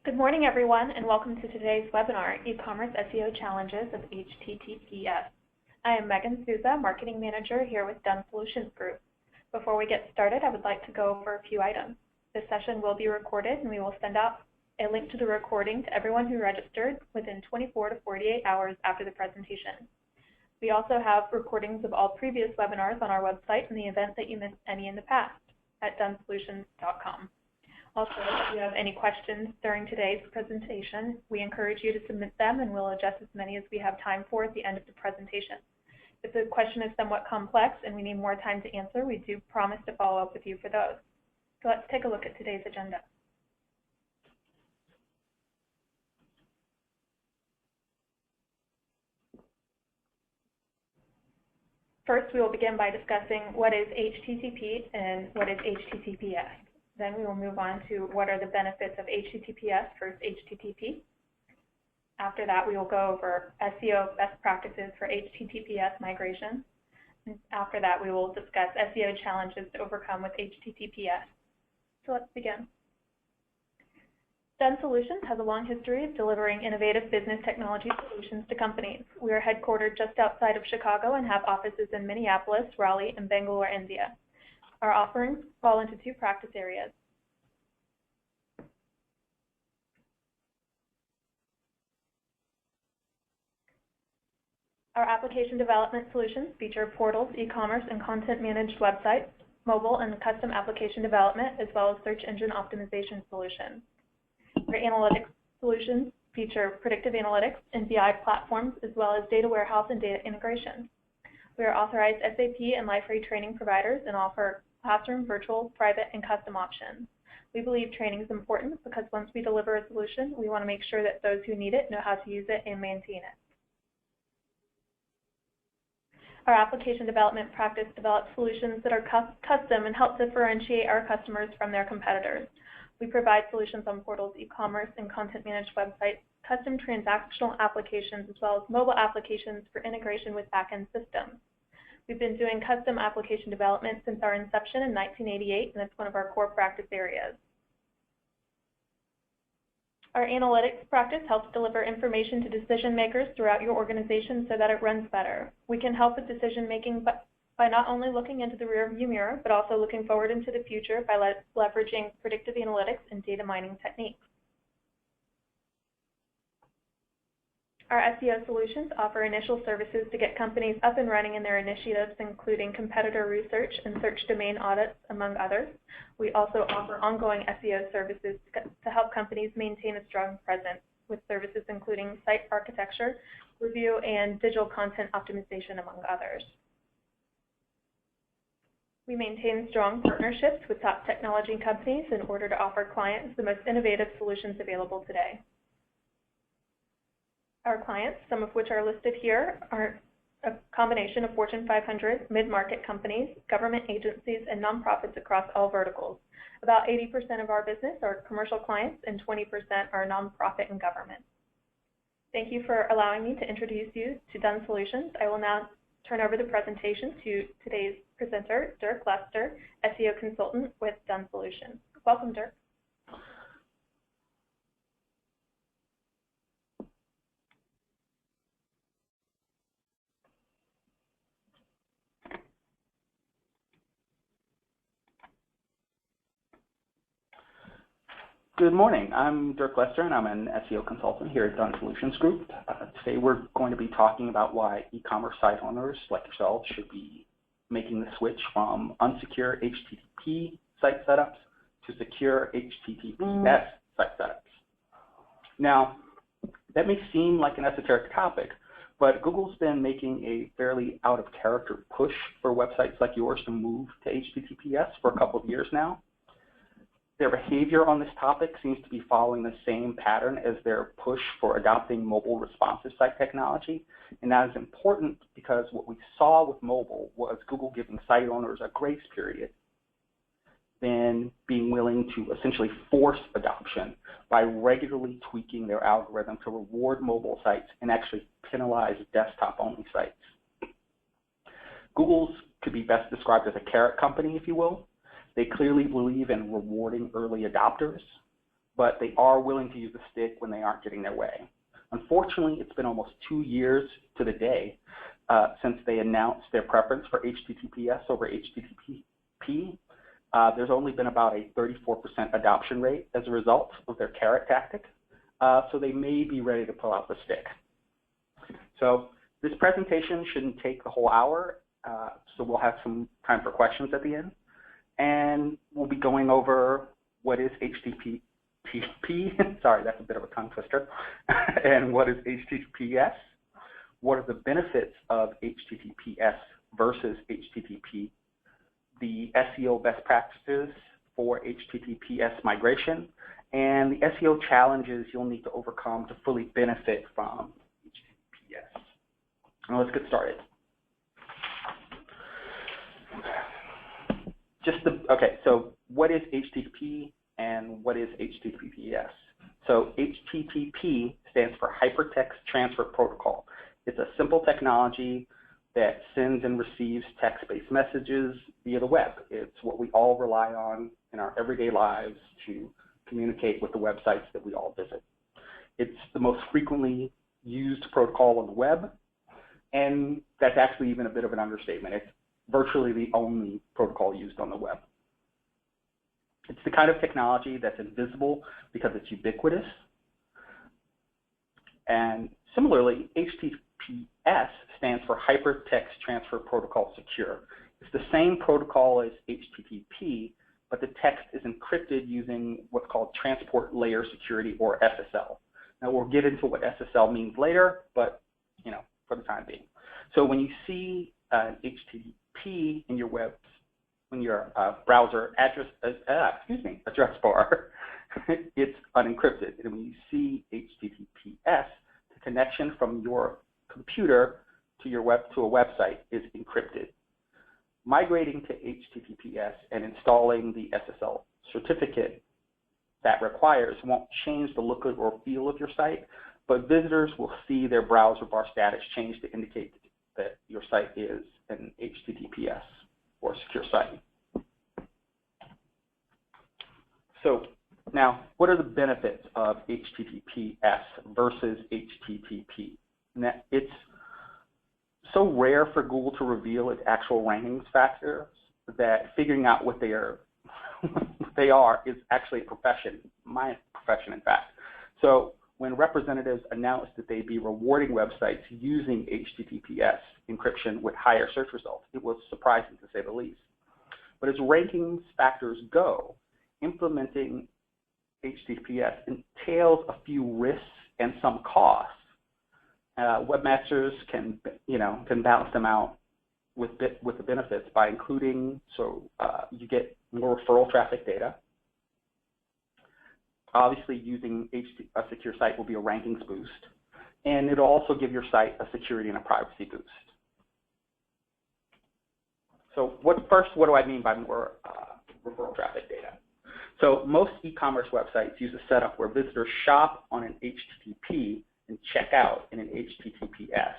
Good morning, everyone, and welcome to today's webinar, E-commerce SEO Challenges of HTTPS. I am Megan Souza, Marketing Manager here with Done Solutions Group. Before we get started, I would like to go over a few items. This session will be recorded, and we will send out a link to the recording to everyone who registered within 24 to 48 hours after the presentation. We also have recordings of all previous webinars on our website in the event that you missed any in the past at donesolutions.com. Also, if you have any questions during today's presentation, we encourage you to submit them and we'll address as many as we have time for at the end of the presentation. If the question is somewhat complex and we need more time to answer, we do promise to follow up with you for those. So let's take a look at today's agenda. First, we will begin by discussing what is HTTP and what is HTTPS. Then we will move on to what are the benefits of HTTPS versus HTTP. After that, we will go over SEO best practices for HTTPS migration. And after that, we will discuss SEO challenges to overcome with HTTPS. So let's begin. Done Solutions has a long history of delivering innovative business technology solutions to companies. We are headquartered just outside of Chicago and have offices in Minneapolis, Raleigh, and Bangalore, India. Our offerings fall into two practice areas. Our application development solutions feature portals, e-commerce, and content-managed websites, mobile and custom application development, as well as search engine optimization solutions. Our analytics solutions feature predictive analytics and BI platforms, as well as data warehouse and data integration. We are authorized SAP and Liferay training providers and offer classroom, virtual, private, and custom options. We believe training is important because once we deliver a solution, we want to make sure that those who need it know how to use it and maintain it. Our application development practice develops solutions that are custom and help differentiate our customers from their competitors. We provide solutions on portals, e-commerce, and content-managed websites, custom transactional applications, as well as mobile applications for integration with back-end systems. We've been doing custom application development since our inception in 1988, and it's one of our core practice areas. Our analytics practice helps deliver information to decision makers throughout your organization so that it runs better. We can help with decision making by not only looking into the rearview mirror, but also looking forward into the future by leveraging predictive analytics and data mining techniques. Our SEO solutions offer initial services to get companies up and running in their initiatives, including competitor research and search domain audits, among others. We also offer ongoing SEO services to help companies maintain a strong presence, with services including site architecture, review, and digital content optimization, among others. We maintain strong partnerships with top technology companies in order to offer clients the most innovative solutions available today. Our clients, some of which are listed here, are a combination of Fortune 500, mid-market companies, government agencies, and nonprofits across all verticals. About 80% of our business are commercial clients and 20% are nonprofit and government. Thank you for allowing me to introduce you to Done Solutions. I will now turn over the presentation to today's presenter, Dirk Lester, SEO consultant with Done Solutions. Welcome, Dirk. Good morning. I'm Dirk Lester, and I'm an SEO consultant here at Done Solutions Group. Today we're going to be talking about why e-commerce site owners like yourselves should be making the switch from unsecure HTTP site setups to secure HTTPS site setups. Now, that may seem like an esoteric topic, but Google's been making a fairly out-of-character push for websites like yours to move to HTTPS for a couple of years now. Their behavior on this topic seems to be following the same pattern as their push for adopting mobile responsive site technology, and that is important because what we saw with mobile was Google giving site owners a grace period, then being willing to essentially force adoption by regularly tweaking their algorithm to reward mobile sites and actually penalize desktop-only sites. Google's could be best described as a carrot company, if you will. They clearly believe in rewarding early adopters, but they are willing to use a stick when they aren't getting their way. Unfortunately, it's been almost 2 years to the day since they announced their preference for HTTPS over HTTP. There's only been about a 34% adoption rate as a result of their carrot tactic, so they may be ready to pull out the stick. So this presentation shouldn't take the whole hour, so we'll have some time for questions at the end. And we'll be going over what is HTTP, sorry, that's a bit of a tongue twister, and what is HTTPS, what are the benefits of HTTPS versus HTTP, the SEO best practices for HTTPS migration, and the SEO challenges you'll need to overcome to fully benefit from HTTPS. Now let's get started. Okay, so what is HTTP and what is HTTPS? So HTTP stands for Hypertext Transfer Protocol. It's a simple technology that sends and receives text-based messages via the web. It's what we all rely on in our everyday lives to communicate with the websites that we all visit. It's the most frequently used protocol on the web, and that's actually even a bit of an understatement. It's virtually the only protocol used on the web. It's the kind of technology that's invisible because it's ubiquitous. And similarly, HTTPS stands for Hypertext Transfer Protocol Secure. It's the same protocol as HTTP, but the text is encrypted using what's called Transport Layer Security, or SSL. Now we'll get into what SSL means later, but for the time being. So when you see HTTP in your browser address bar, it's unencrypted. And when you see HTTPS, the connection from your computer to a website is encrypted. Migrating to HTTPS and installing the SSL certificate that requires won't change the look or feel of your site, but visitors will see their browser bar status change to indicate that your site is an HTTPS or secure site. So now, what are the benefits of HTTPS versus HTTP? Now, it's so rare for Google to reveal its actual rankings factors that figuring out what they are is actually a profession, my profession, in fact. So when representatives announced that they'd be rewarding websites using HTTPS encryption with higher search results, it was surprising to say the least. But as rankings factors go, implementing HTTPS entails a few risks and some costs. Webmasters can balance them out with the benefits by including, you get more referral traffic data. Obviously, using a secure site will be a rankings boost, and it'll also give your site a security and a privacy boost. So what do I mean by more referral traffic data? So most e-commerce websites use a setup where visitors shop on an HTTP and check out in an HTTPS.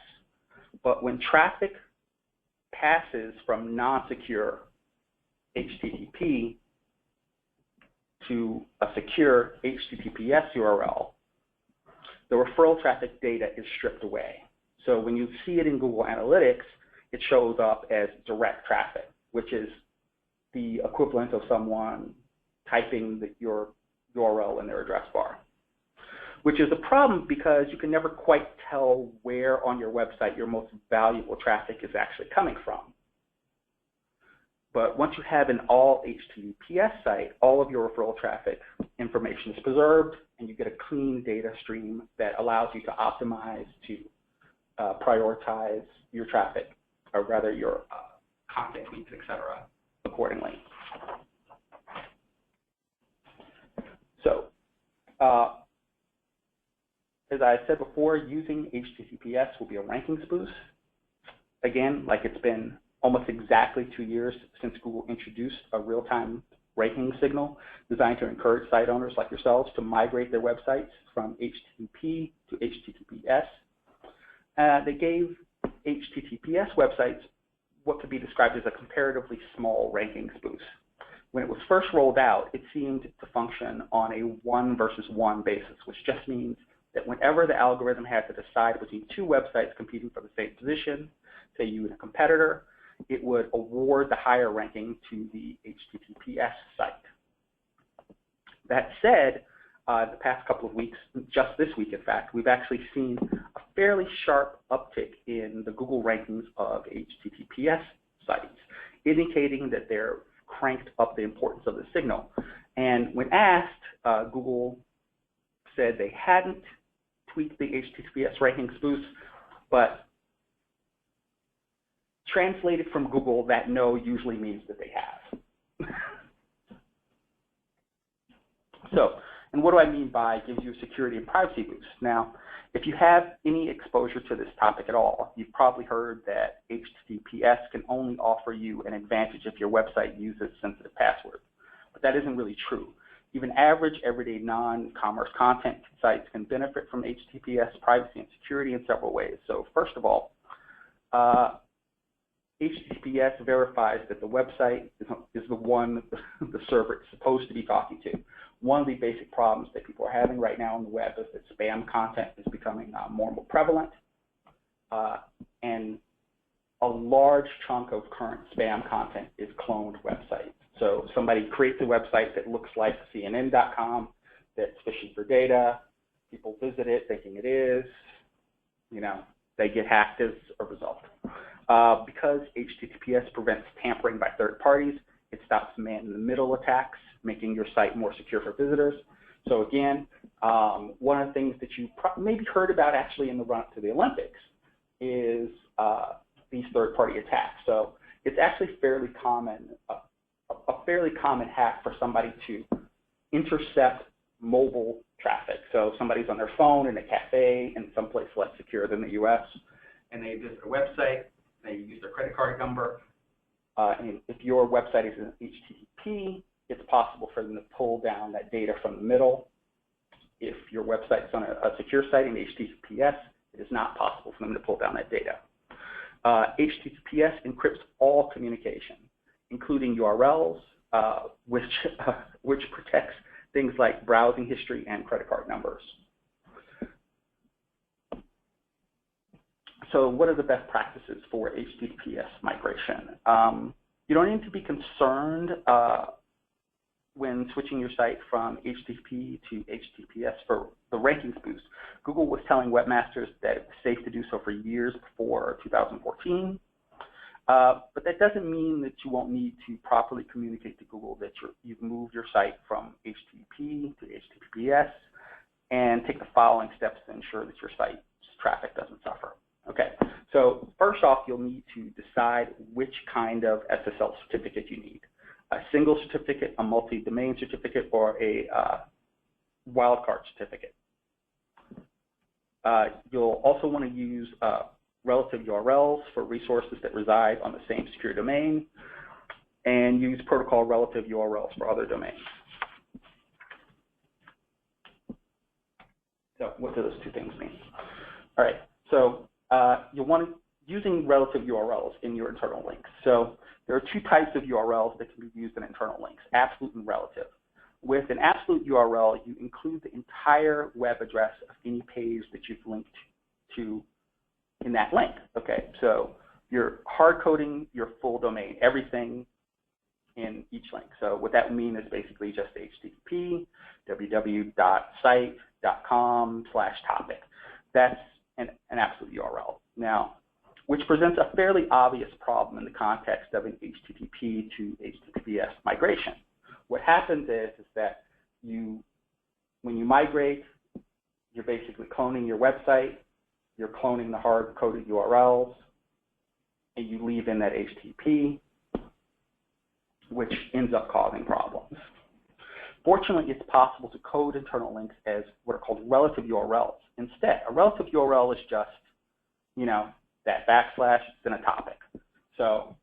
But when traffic passes from non-secure HTTP to a secure HTTPS URL, the referral traffic data is stripped away. So when you see it in Google Analytics, it shows up as direct traffic, which is the equivalent of someone typing your URL in their address bar, which is a problem because you can never quite tell where on your website your most valuable traffic is actually coming from. But once you have an all HTTPS site, all of your referral traffic information is preserved, and you get a clean data stream that allows you to optimize to prioritize your traffic, or rather your content feeds, etc., accordingly. So, as I said before, using HTTPS will be a rankings boost. Again, like it's been almost exactly 2 years since Google introduced a real-time ranking signal designed to encourage site owners like yourselves to migrate their websites from HTTP to HTTPS. They gave HTTPS websites what could be described as a comparatively small rankings boost. When it was first rolled out, it seemed to function on a 1 versus 1 basis, which just means that whenever the algorithm had to decide between two websites competing for the same position, say you and a competitor, it would award the higher ranking to the HTTPS site. That said, the past couple of weeks, just this week in fact, we've actually seen a fairly sharp uptick in the Google rankings of HTTPS sites, indicating that they're cranked up the importance of the signal. And when asked, Google said they hadn't tweaked the HTTPS rankings boost, but translated from Google, that no usually means that they have. So, and what do I mean by gives you a security and privacy boost? Now, if you have any exposure to this topic at all, you've probably heard that HTTPS can only offer you an advantage if your website uses sensitive passwords. But that isn't really true. Even average, everyday non-commerce content sites can benefit from HTTPS privacy and security in several ways. So first of all, HTTPS verifies that the website is the one the server is supposed to be talking to. One of the basic problems that people are having right now on the web is that spam content is becoming more and more prevalent, and a large chunk of current spam content is cloned websites. So somebody creates a website that looks like CNN.com, that's fishing for data, people visit it thinking it is, they get hacked as a result. Because HTTPS prevents tampering by third parties, it stops man-in-the-middle attacks, making your site more secure for visitors. So again, one of the things that you maybe heard about actually in the run-up to the Olympics is these third-party attacks. So it's actually fairly common, a fairly common hack for somebody to intercept mobile traffic. So somebody's on their phone in a cafe in some place less secure than the US, and they visit a website, they use their credit card number, and if your website is an HTTP, it's possible for them to pull down that data from the middle. If your website is on a secure site in HTTPS, it is not possible for them to pull down that data. HTTPS encrypts all communication, including URLs, which protects things like browsing history and credit card numbers. So what are the best practices for HTTPS migration? You don't need to be concerned when switching your site from HTTP to HTTPS for the rankings boost. Google was telling webmasters that it was safe to do so for years before 2014. But that doesn't mean that you won't need to properly communicate to Google that you've moved your site from HTTP to HTTPS and take the following steps to ensure that your site's traffic doesn't suffer. Okay, so first off, you'll need to decide which kind of SSL certificate you need. A single certificate, a multi-domain certificate, or a wildcard certificate. You'll also want to use relative URLs for resources that reside on the same secure domain, and use protocol relative URLs for other domains. So what do those two things mean? All right, so you'll want to using relative URLs in your internal links. So there are two types of URLs that can be used in internal links, absolute and relative. With an absolute URL, you include the entire web address of any page that you've linked to in that link. Okay, so you're hard coding your full domain, everything in each link. So what that would mean is basically just HTTP, www.site.com/topic. That's an absolute URL. Now, which presents a fairly obvious problem in the context of an HTTP to HTTPS migration. What happens is that when you migrate, you're basically cloning your website, you're cloning the hard-coded URLs, and you leave in that HTTP, which ends up causing problems. Fortunately, it's possible to code internal links as what are called relative URLs. Instead, a relative URL is just, that backslash, it's in a topic. So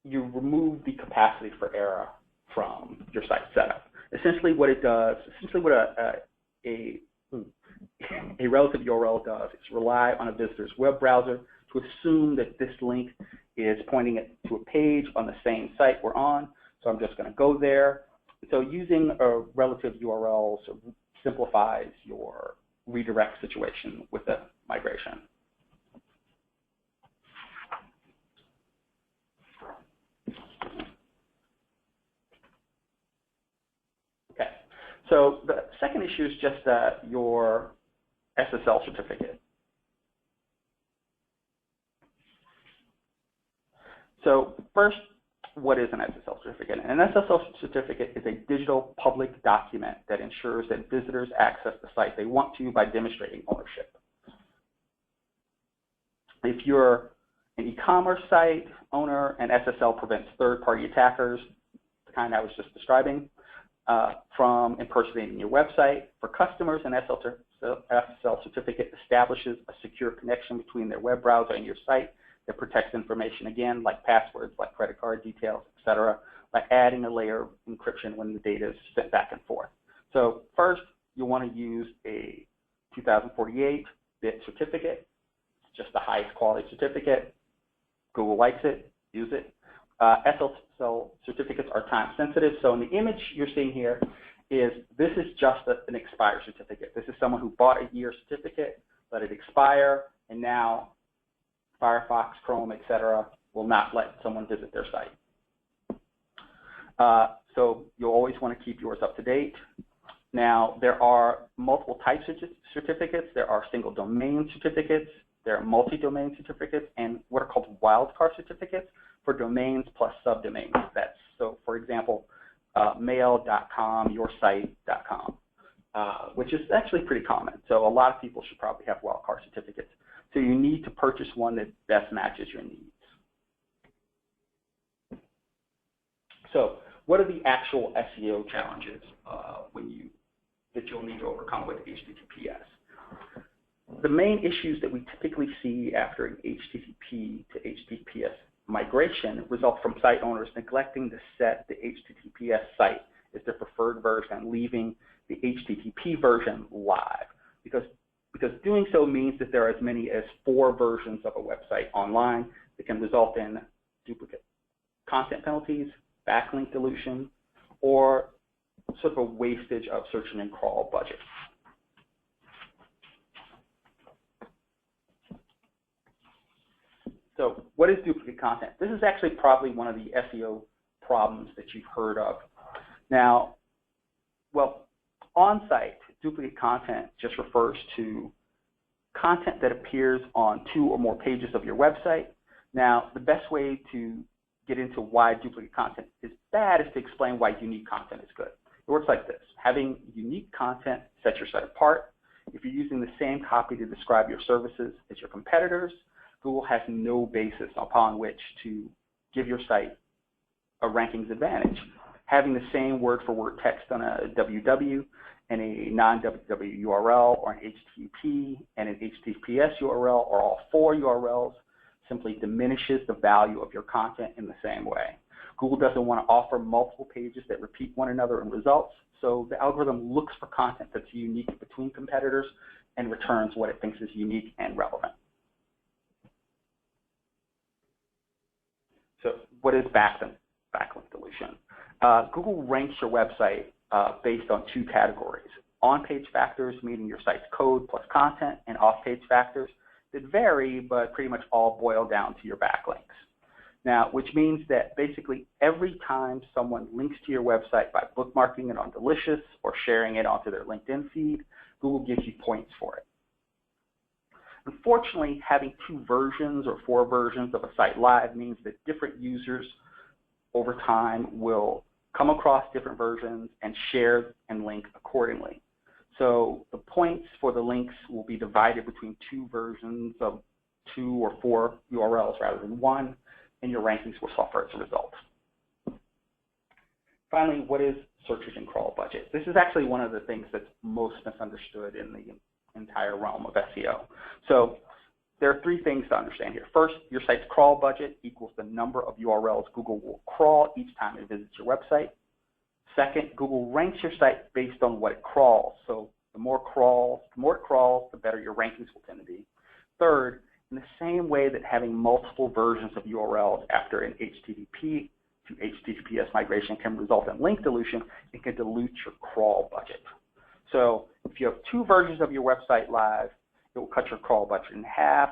you remove the capacity for error from your site setup. Essentially what it does, what a relative URL does is rely on a visitor's web browser to assume that this link is pointing it to a page on the same site we're on. So I'm just going to go there. So using a relative URL simplifies your redirect situation with a migration. Okay, so the second issue is just your SSL certificate. So first, what is an SSL certificate? An SSL certificate is a digital public document that ensures that visitors access the site they want to by demonstrating ownership. If you're an e-commerce site owner, an SSL prevents third-party attackers, the kind I was just describing, from impersonating your website. For customers, an SSL certificate establishes a secure connection between their web browser and your site that protects information, again, like passwords, like credit card details, et cetera, by adding a layer of encryption when the data is sent back and forth. So first, you'll want to use a 2048-bit certificate. It's just the highest quality certificate. Google likes it. Use it. SSL certificates are time sensitive. So in the image you're seeing here is this is just an expired certificate. This is someone who bought a year certificate, let it expire, and now Firefox, Chrome, et cetera, will not let someone visit their site. So you'll always want to keep yours up to date. Now, there are multiple types of certificates. There are single domain certificates, there are multi-domain certificates, and what are called wildcard certificates for domains plus subdomains. That's, so for example, mail.com, yoursite.com, which is actually pretty common. So a lot of people should probably have wildcard certificates. So you need to purchase one that best matches your needs. So what are the actual SEO challenges that you'll need to overcome with HTTPS? The main issues that we typically see after an HTTP to HTTPS migration result from site owners neglecting to set the HTTPS site as their preferred version and leaving the HTTP version live. Because doing so means that there are as many as 4 versions of a website online that can result in duplicate content penalties, backlink dilution, or sort of a wastage of search and crawl budget. So what is duplicate content? This is actually probably one of the SEO problems that you've heard of. Now, well, on-site, duplicate content just refers to content that appears on 2 or more pages of your website. Now, the best way to get into why duplicate content is bad is to explain why unique content is good. It works like this. Having unique content sets your site apart. If you're using the same copy to describe your services as your competitors, Google has no basis upon which to give your site a rankings advantage. Having the same word-for-word text on a www and a non-www URL, or an HTTP and an HTTPS URL, or all 4 URLs, simply diminishes the value of your content in the same way. Google doesn't want to offer multiple pages that repeat one another in results, so the algorithm looks for content that's unique between competitors and returns what it thinks is unique and relevant. So what is backlink dilution? Google ranks your website based on 2 categories: on-page factors, meaning your site's code plus content, and off-page factors that vary, but pretty much all boil down to your backlinks. Now, which means that basically every time someone links to your website by bookmarking it on Delicious or sharing it onto their LinkedIn feed, Google gives you points for it. Unfortunately, having 2 versions or 4 versions of a site live means that different users over time will come across different versions and share and link accordingly. So the points for the links will be divided between 2 versions of 2 or 4 URLs rather than 1, and your rankings will suffer as a result. Finally, what is search engine crawl budget? This is actually one of the things that's most misunderstood in the entire realm of SEO. So there are 3 things to understand here. First, your site's crawl budget equals the number of URLs Google will crawl each time it visits your website. Second, Google ranks your site based on what it crawls. So the more it crawls, the better your rankings will tend to be. Third, in the same way that having multiple versions of URLs after an HTTP to HTTPS migration can result in link dilution. It can dilute your crawl budget. So if you have 2 versions of your website live, it will cut your crawl budget in half.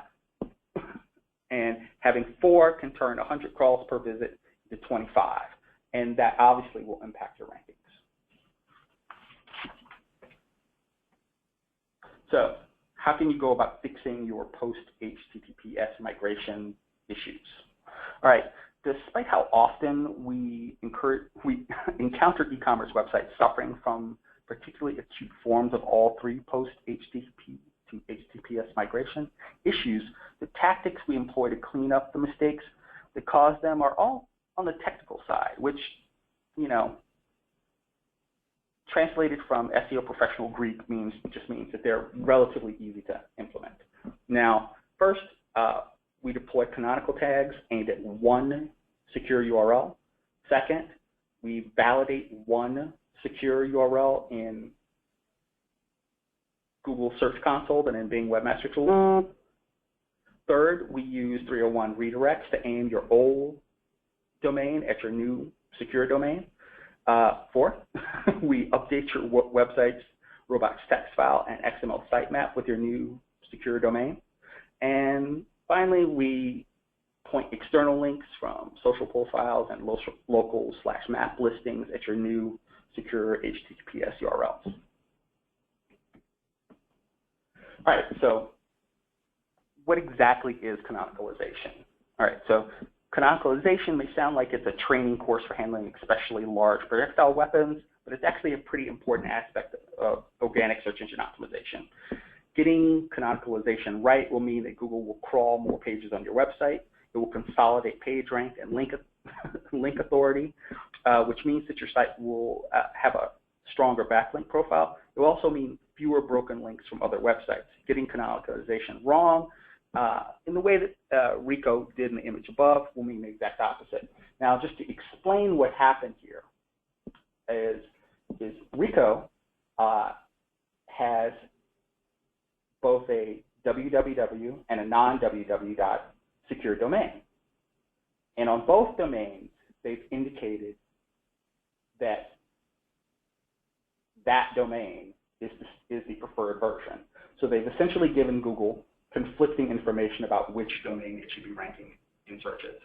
And having 4 can turn 100 crawls per visit to 25. And that obviously will impact your rankings. So how can you go about fixing your post-HTTPS migration issues? All right, despite how often we encounter e-commerce websites suffering from particularly acute forms of all 3 post-HTTP to HTTPS migration issues, the tactics we employ to clean up the mistakes that cause them are all on the technical side, which, you know, translated from SEO professional Greek just means that they're relatively easy to implement. Now, first, we deploy canonical tags aimed at 1 secure URL. Second, we validate 1 secure URL in Google Search Console and in Bing Webmaster Tools. Third, we use 301 redirects to aim your old domain at your new secure domain. Fourth, we update your website's Robots.txt file and XML sitemap with your new secure domain. And finally, we point external links from social profiles and local/map listings at your new secure HTTPS URLs. All right, so what exactly is canonicalization? All right, so canonicalization may sound like it's a training course for handling especially large projectile weapons, but it's actually a pretty important aspect of organic search engine optimization. Getting canonicalization right will mean that Google will crawl more pages on your website. It will consolidate page rank and link authority, which means that your site will have a stronger backlink profile. It will also mean fewer broken links from other websites. Getting canonicalization wrong in the way that Rico did in the image above will mean the exact opposite. Now, just to explain what happened here is Rico has both a www and a non-www secure domain. And on both domains, they've indicated that that domain is the preferred version. So they've essentially given Google conflicting information about which domain it should be ranking in searches.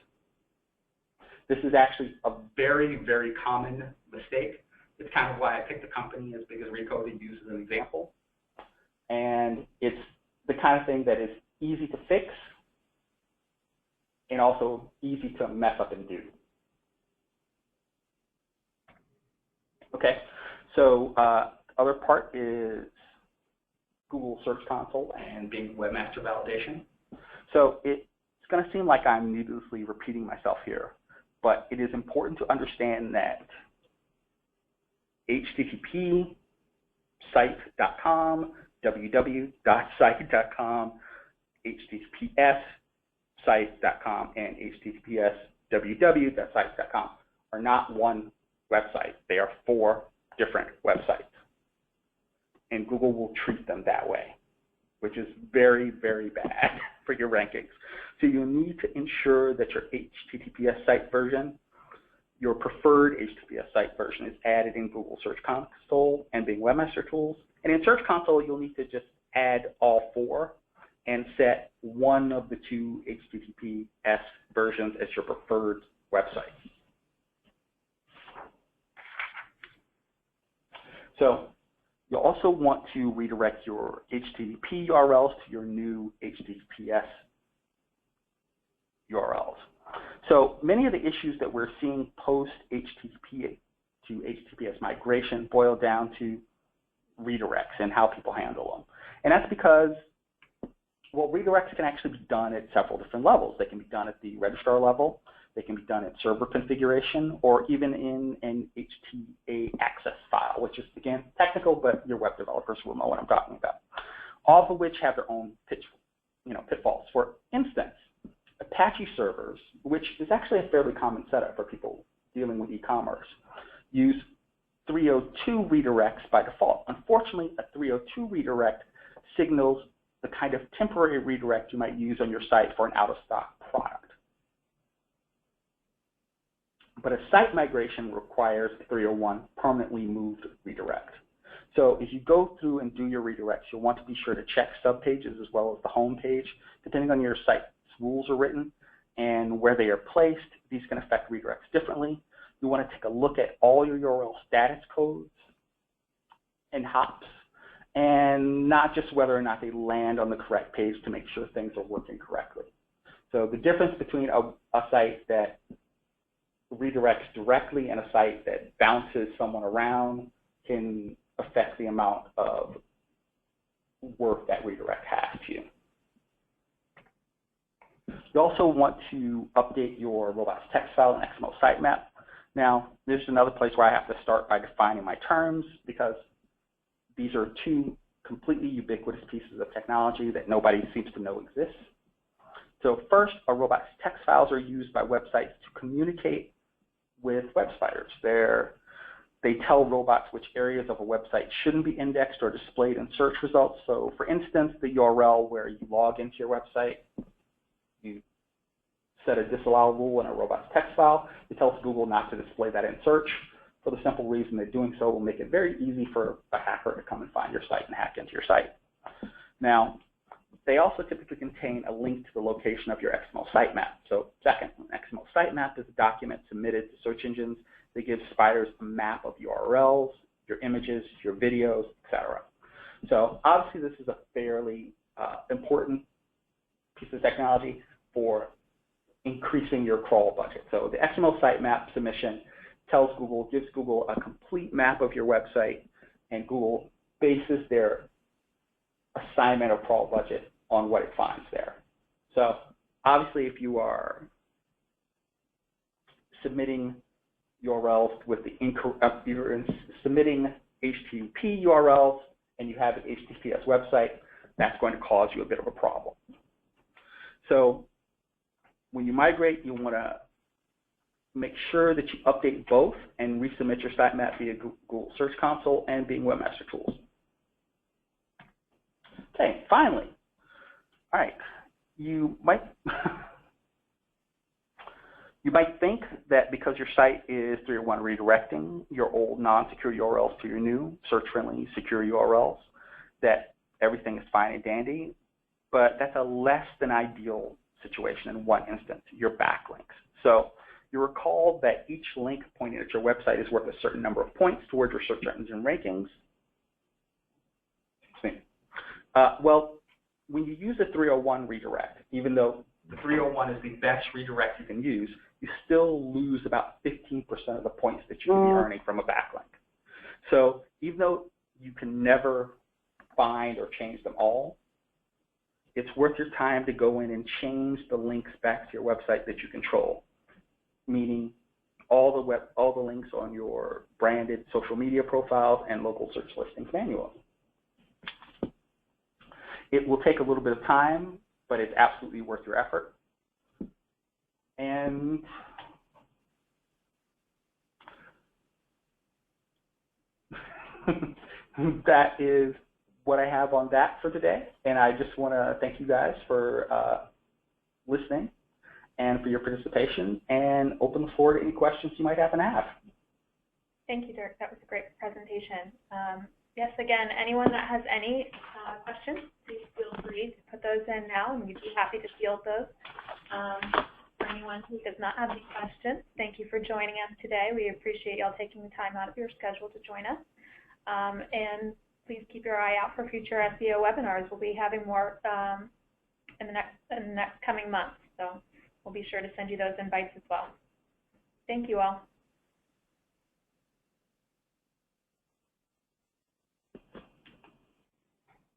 This is actually a very, very common mistake. It's kind of why I picked a company as big as Rico to use as an example. And it's the kind of thing that is easy to fix and also easy to mess up and do. Okay, so other part is Google Search Console and Bing Webmaster validation. So it's going to seem like I'm needlessly repeating myself here, but it is important to understand that HTTP site.com, www.site.com, HTTPS site.com, and HTTPS www.site.com are not one website. They are 4 different websites. And Google will treat them that way, which is very, very bad for your rankings. So you need to ensure that your HTTPS site version, your preferred HTTPS site version, is added in Google Search Console and Bing Webmaster Tools. And in Search Console, you'll need to just add all 4 and set one of the 2 HTTPS versions as your preferred website. So you'll also want to redirect your HTTP URLs to your new HTTPS URLs. So many of the issues that we're seeing post-HTTP to HTTPS migration boil down to redirects and how people handle them. And that's because, well, redirects can actually be done at several different levels. They can be done at the registrar level. They can be done in server configuration, or even in an HTA access file, which is, again, technical, but your web developers will know what I'm talking about. All of which have their own pitfalls. For instance, Apache servers, which is actually a fairly common setup for people dealing with e-commerce, use 302 redirects by default. Unfortunately, a 302 redirect signals the kind of temporary redirect you might use on your site for an out-of-stock product. But a site migration requires a 301 permanently moved redirect. So if you go through and do your redirects, you'll want to be sure to check subpages as well as the home page. Depending on your site's rules are written and where they are placed, these can affect redirects differently. You want to take a look at all your URL status codes and hops, and not just whether or not they land on the correct page to make sure things are working correctly. So the difference between a site that redirects directly and a site that bounces someone around can affect the amount of work that redirect has to you. You also want to update your Robots.txt file in XML sitemap. Now, there's another place where I have to start by defining my terms, because these are two completely ubiquitous pieces of technology that nobody seems to know exists. So first, our Robots.txt files are used by websites to communicate with web spiders. They tell robots which areas of a website shouldn't be indexed or displayed in search results. So for instance, the URL where you log into your website, you set a disallow rule in a Robots.txt file. It tells Google not to display that in search, for the simple reason that doing so will make it very easy for a hacker to come and find your site and hack into your site. Now, they also typically contain a link to the location of your XML sitemap. So second, an XML sitemap is a document submitted to search engines that gives spiders a map of URLs, your images, your videos, etc. So obviously this is a fairly important piece of technology for increasing your crawl budget. So the XML sitemap submission gives Google a complete map of your website, and Google bases their assignment of crawl budget on what it finds there. So obviously if you are submitting URLs with the you're submitting HTTP URLs and you have an HTTPS website, that's going to cause you a bit of a problem. So when you migrate, you want to make sure that you update both and resubmit your sitemap via Google Search Console and Bing Webmaster tools. Okay, finally, all right, you might think that because your site is 301 redirecting your old non-secure URLs to your new search-friendly secure URLs, that everything is fine and dandy, but that's a less than ideal situation in one instance, your backlinks. So you recall that each link pointing at your website is worth a certain number of points towards your search engine rankings. Well, when you use a 301 redirect, even though the 301 is the best redirect you can use, you still lose about 15% of the points that you can be earning from a backlink. So even though you can never find or change them all, it's worth your time to go in and change the links back to your website that you control, meaning all the links on your branded social media profiles and local search listings manually. It will take a little bit of time, but it's absolutely worth your effort. And that is what I have on that for today. And I just want to thank you guys for listening and for your participation, and open the floor to any questions you might happen to have. Thank you, Dirk. That was a great presentation. Yes, again, anyone that has any questions, please feel free to put those in now, and we'd be happy to field those. For anyone who does not have any questions, thank you for joining us today. We appreciate y'all taking the time out of your schedule to join us. And please keep your eye out for future SEO webinars. We'll be having more in the next coming months, so we'll be sure to send you those invites as well. Thank you all.